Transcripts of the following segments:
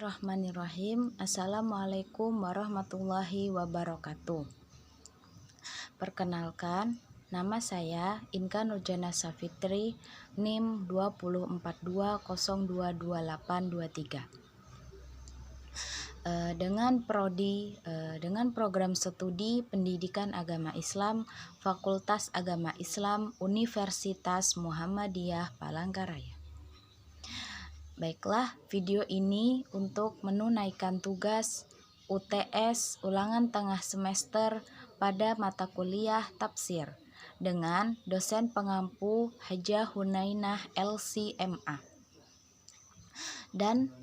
Bismillahirrahmanirrahim. Assalamualaikum warahmatullahi wabarakatuh. Perkenalkan, nama saya Inka Nurjana Safitri, NIM 2042022823. Dengan program studi Pendidikan Agama Islam, Fakultas Agama Islam, Universitas Muhammadiyah Palangkaraya. Baiklah, video ini untuk menunaikan tugas UTS ulangan tengah semester pada mata kuliah tafsir dengan dosen pengampu Hajah Hunainah LCMA. Dan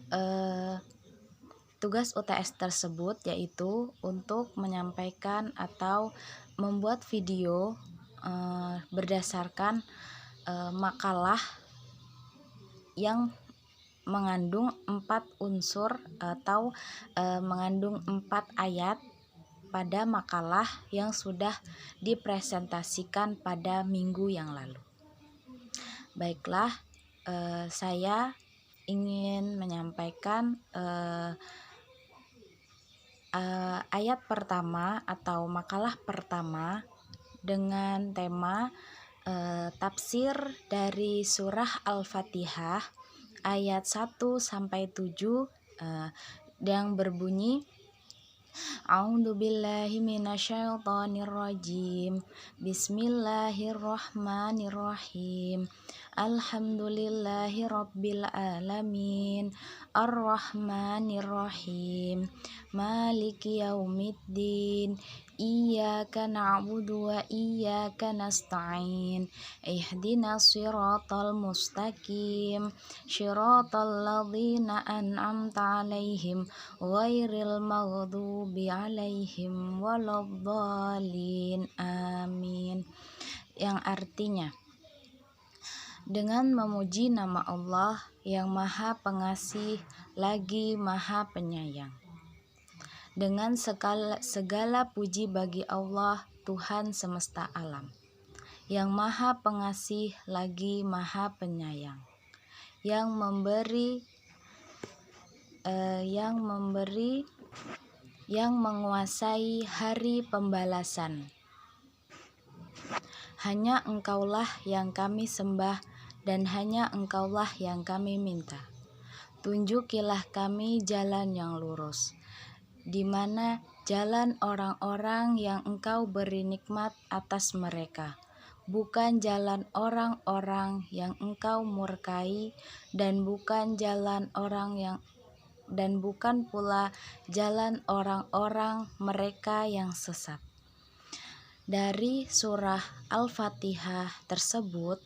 tugas UTS tersebut yaitu untuk menyampaikan atau membuat video berdasarkan makalah yang mengandung 4 unsur atau mengandung 4 ayat pada makalah yang sudah dipresentasikan pada minggu yang lalu. Baiklah, saya ingin menyampaikan ayat pertama atau makalah pertama dengan tema tafsir dari surah Al-Fatihah ayat 1-7 yang berbunyi A'udzubillahi minasyaitonirrajim. Bismillahirrahmanirrahim. Alhamdulillahi rabbil alamin. Ar-Rahmanirrahim. Maliki yaumiddin. Iyyaka na'budu wa iyyaka nasta'in. Ihdinas siratal mustaqim. Shiratal ladzina an'amta 'alaihim ghairil maghdubi 'alaihim waladdallin. Amin. Yang artinya, dengan memuji nama Allah yang Maha Pengasih lagi Maha Penyayang. Dengan segala puji bagi Allah, Tuhan semesta alam, yang Maha Pengasih lagi Maha Penyayang, yang menguasai hari pembalasan. Hanya Engkaulah yang kami sembah dan hanya Engkaulah yang kami minta. Tunjukilah kami jalan yang lurus, di mana jalan orang-orang yang Engkau beri nikmat atas mereka, bukan jalan orang-orang yang Engkau murkai, dan bukan pula jalan orang-orang mereka yang sesat. Dari surah Al-Fatihah tersebut,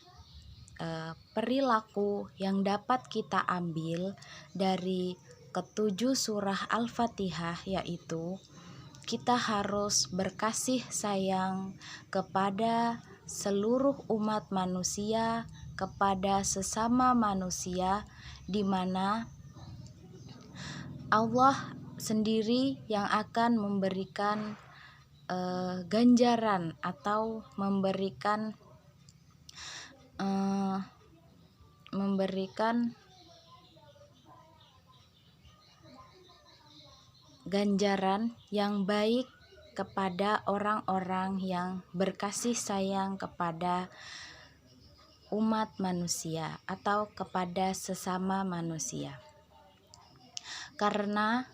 perilaku yang dapat kita ambil dari ketujuh surah Al-Fatihah yaitu kita harus berkasih sayang kepada seluruh umat manusia, kepada sesama manusia, di mana Allah sendiri yang akan memberikan ganjaran atau memberikan ganjaran yang baik kepada orang-orang yang berkasih sayang kepada umat manusia atau kepada sesama manusia. Karena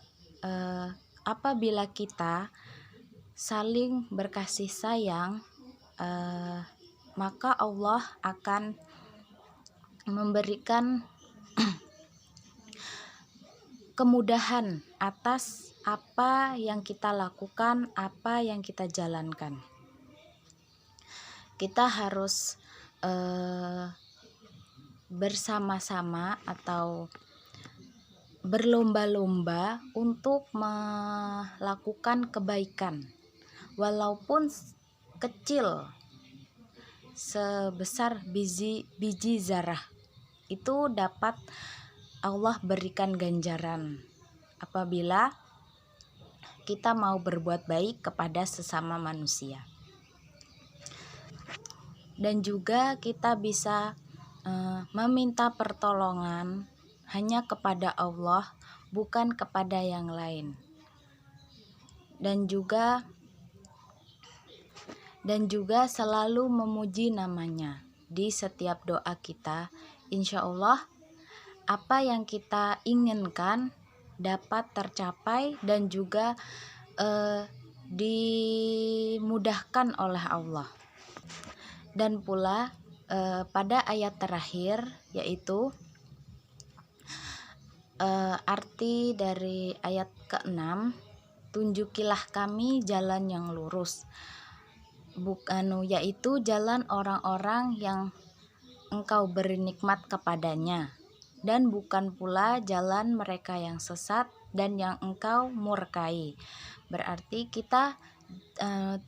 apabila kita saling berkasih sayang, maka Allah akan memberikan kemudahan atas apa yang kita lakukan, apa yang kita jalankan. Kita harus bersama-sama atau berlomba-lomba untuk melakukan kebaikan, walaupun kecil, sebesar biji zarah, itu dapat Allah berikan ganjaran apabila kita mau berbuat baik kepada sesama manusia. Dan juga kita bisa meminta pertolongan hanya kepada Allah bukan kepada yang lain. Dan juga selalu memuji namanya di setiap doa kita. Insya Allah apa yang kita inginkan dapat tercapai dan juga dimudahkan oleh Allah. Dan pula pada ayat terakhir, yaitu arti dari ayat ke-6, tunjukilah kami jalan yang lurus, yaitu jalan orang-orang yang engkau beri nikmat kepadanya, dan bukan pula jalan mereka yang sesat dan yang engkau murkai. Berarti kita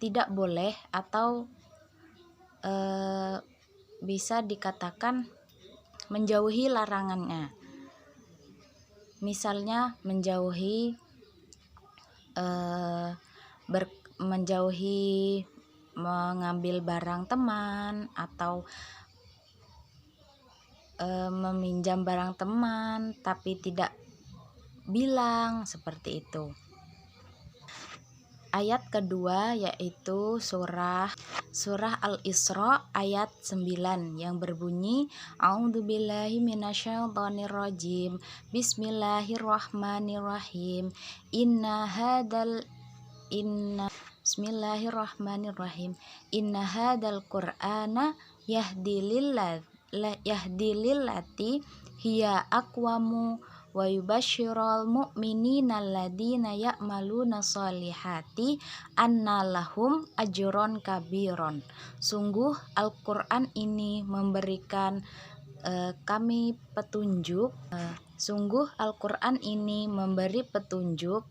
tidak boleh atau bisa dikatakan menjauhi larangannya. Misalnya menjauhi mengambil barang teman atau meminjam barang teman tapi tidak bilang, seperti itu. Ayat kedua yaitu surah Al-Isra ayat 9 yang berbunyi A'udzubillahi minasyaitonirrajim. Bismillahirrahmanirrahim. Bismillahirrahmanirrahim. Inna hadzal Qur'ana yahdi lillati hiya aqwamu wa yubashshiral mu'minina alladzina ya'maluna sholihati anna lahum ajron kabiron. Sungguh Al-Qur'an ini memberikan kami petunjuk. Sungguh Al-Qur'an ini memberi petunjuk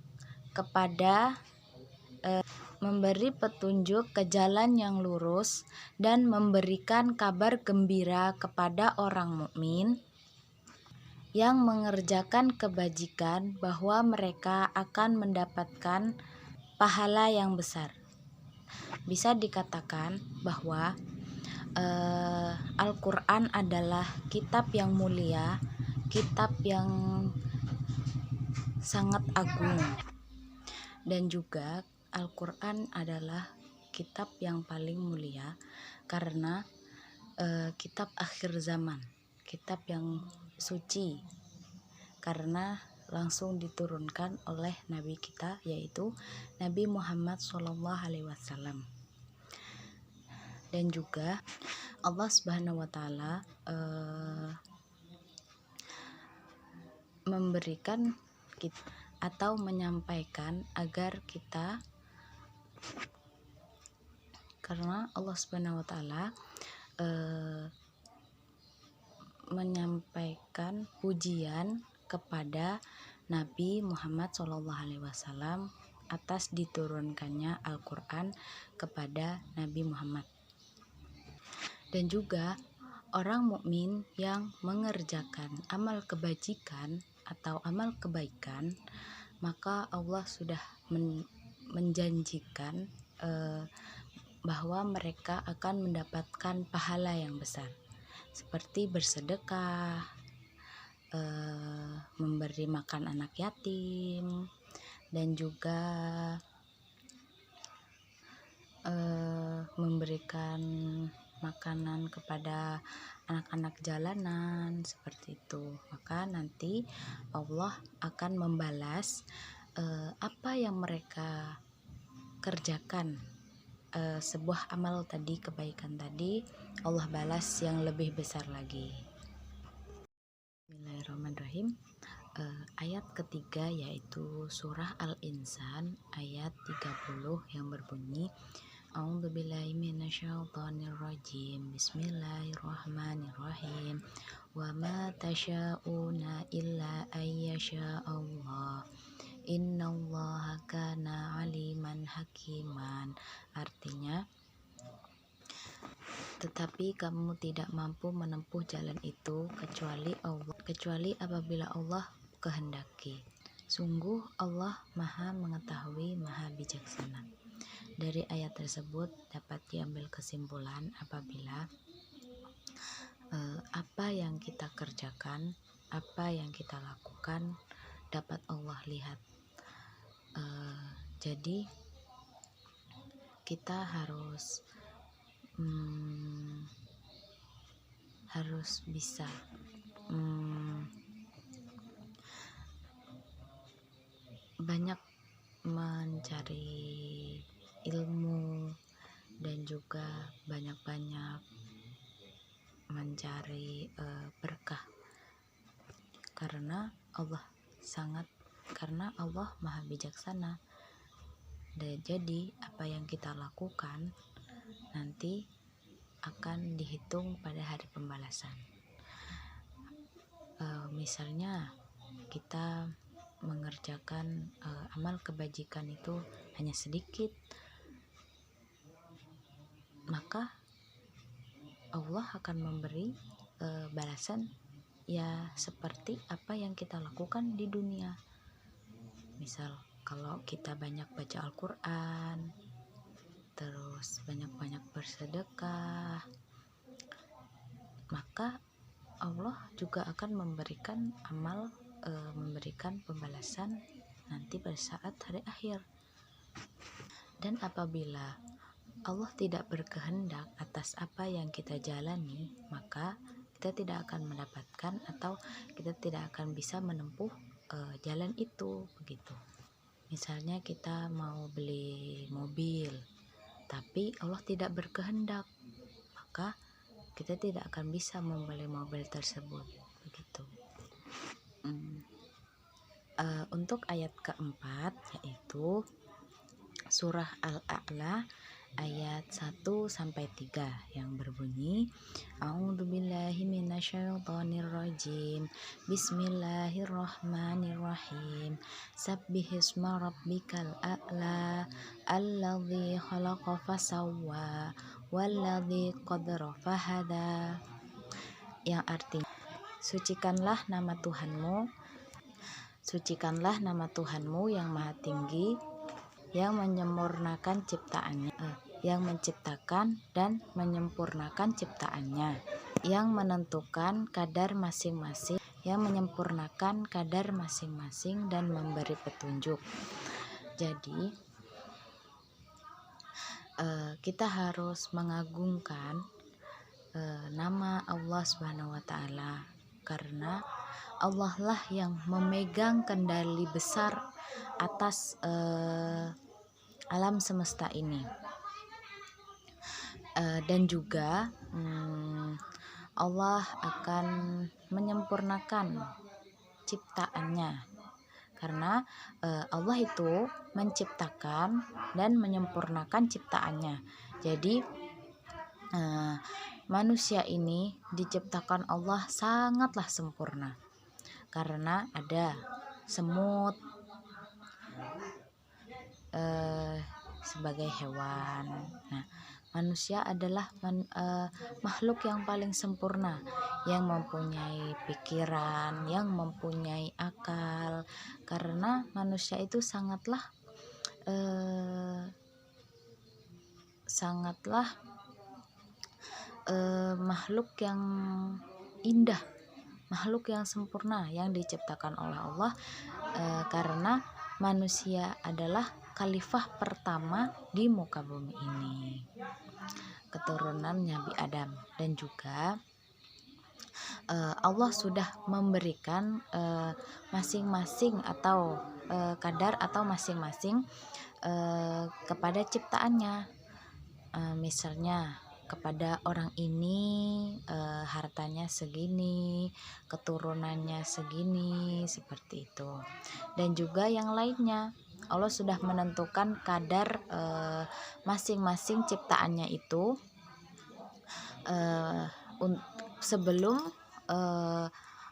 ke jalan yang lurus dan memberikan kabar gembira kepada orang mukmin yang mengerjakan kebajikan bahwa mereka akan mendapatkan pahala yang besar. Bisa dikatakan bahwa Al-Quran adalah kitab yang mulia, kitab yang sangat agung, dan juga Al-Quran adalah kitab yang paling mulia karena kitab akhir zaman, kitab yang suci, karena langsung diturunkan oleh Nabi kita, yaitu Nabi Muhammad SAW. Dan juga Allah Subhanahu wa Ta'ala memberikan kita atau menyampaikan agar kita, karena Allah Subhanahu wa Ta'ala menyampaikan pujian kepada Nabi Muhammad SAW atas diturunkannya Al-Quran kepada Nabi Muhammad. Dan juga orang mukmin yang mengerjakan amal kebajikan atau amal kebaikan, maka Allah sudah menjanjikan bahwa mereka akan mendapatkan pahala yang besar, seperti bersedekah, memberi makan anak yatim, dan juga memberikan makanan kepada anak-anak jalanan, seperti itu. Maka nanti Allah akan membalas apa yang mereka kerjakan, sebuah amal tadi, kebaikan tadi, Allah balas yang lebih besar lagi. Bismillahirrahmanirrahim. Ayat ketiga yaitu surah Al-Insan ayat 30 yang berbunyi A'udzubillahi minasyaitonirrajim. Bismillahirrahmanirrahim. Wa ma tasya'una illa ayyasha Allah. Innallaha kana aliman hakiman. Artinya, tetapi kamu tidak mampu menempuh jalan itu kecuali apabila Allah kehendaki. Sungguh Allah Maha mengetahui, Maha bijaksana. Dari ayat tersebut dapat diambil kesimpulan apabila apa yang kita kerjakan, apa yang kita lakukan dapat Allah lihat. Jadi kita harus bisa banyak mencari ilmu dan juga banyak-banyak mencari berkah, karena Allah maha bijaksana. Dan jadi apa yang kita lakukan nanti akan dihitung pada hari pembalasan. Misalnya kita mengerjakan amal kebajikan itu hanya sedikit, maka Allah akan memberi balasan ya seperti apa yang kita lakukan di dunia. Misal kalau kita banyak baca Al-Quran, terus banyak-banyak bersedekah, maka Allah juga akan memberikan memberikan pembalasan nanti pada saat hari akhir. Dan apabila Allah tidak berkehendak atas apa yang kita jalani, maka kita tidak akan mendapatkan atau kita tidak akan bisa menempuh jalan itu, begitu. Misalnya kita mau beli mobil, tapi Allah tidak berkehendak, maka kita tidak akan bisa membeli mobil tersebut, begitu. Untuk ayat keempat, yaitu surah Al-A'la ayat 1-3 yang berbunyi, A'udzubillahi minasyaitonirrajim, Bismillahirrahmanirrahim, Sabbihisma rabbikal a'la, alladzi khalaqa fasawwa, walladzi qaddara fahada. Yang artinya, sucikanlah nama Tuhanmu yang maha tinggi, yang menyempurnakan ciptaannya, yang menciptakan dan menyempurnakan ciptaannya, yang menentukan kadar masing-masing, dan memberi petunjuk. Jadi kita harus mengagungkan nama Allah Subhanahu wa Ta'ala, karena Allah lah yang memegang kendali besar atas alam semesta ini. Dan juga Allah akan menyempurnakan ciptaannya, karena Allah itu menciptakan dan menyempurnakan ciptaannya. Jadi manusia ini diciptakan Allah sangatlah sempurna, karena ada semut sebagai hewan. Nah, manusia adalah makhluk yang paling sempurna, yang mempunyai pikiran, yang mempunyai akal, karena manusia itu sangatlah makhluk yang indah, makhluk yang sempurna yang diciptakan oleh Allah, karena manusia adalah khalifah pertama di muka bumi ini, keturunan Nabi Adam. Dan juga Allah sudah memberikan masing-masing atau kadar atau masing-masing kepada ciptaannya. Misalnya kepada orang ini hartanya segini, keturunannya segini, seperti itu. Dan juga yang lainnya, Allah sudah menentukan kadar masing-masing ciptaannya itu sebelum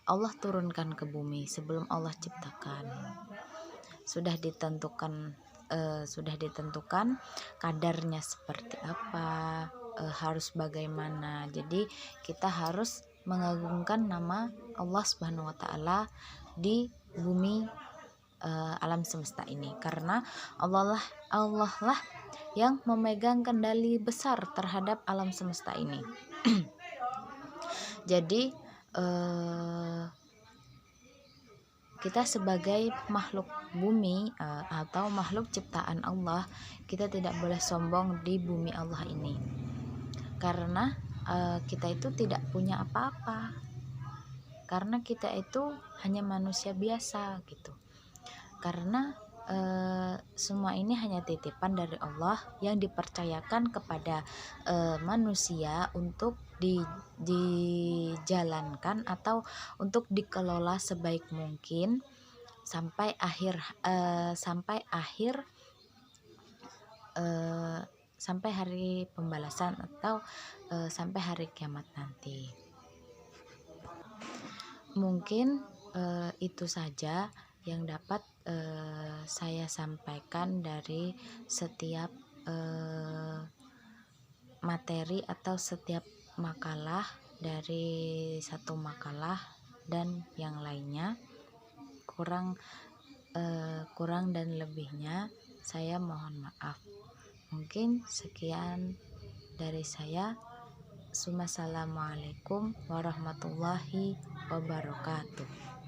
Allah turunkan ke bumi, sebelum Allah ciptakan. Sudah ditentukan kadarnya seperti apa, harus bagaimana. Jadi kita harus mengagungkan nama Allah Subhanahu wa Ta'ala di bumi alam semesta ini, karena Allah lah yang memegang kendali besar terhadap alam semesta ini. Jadi kita sebagai makhluk bumi atau makhluk ciptaan Allah, kita tidak boleh sombong di bumi Allah ini, karena kita itu tidak punya apa-apa, karena kita itu hanya manusia biasa gitu. Karena semua ini hanya titipan dari Allah yang dipercayakan kepada manusia untuk dijalankan atau untuk dikelola sebaik mungkin sampai akhir sampai hari pembalasan atau sampai hari kiamat nanti. Mungkin itu saja yang dapat saya sampaikan dari setiap materi atau setiap makalah, dari satu makalah dan yang lainnya. Kurang dan lebihnya saya mohon maaf. Mungkin sekian dari saya. Assalamualaikum warahmatullahi wabarakatuh.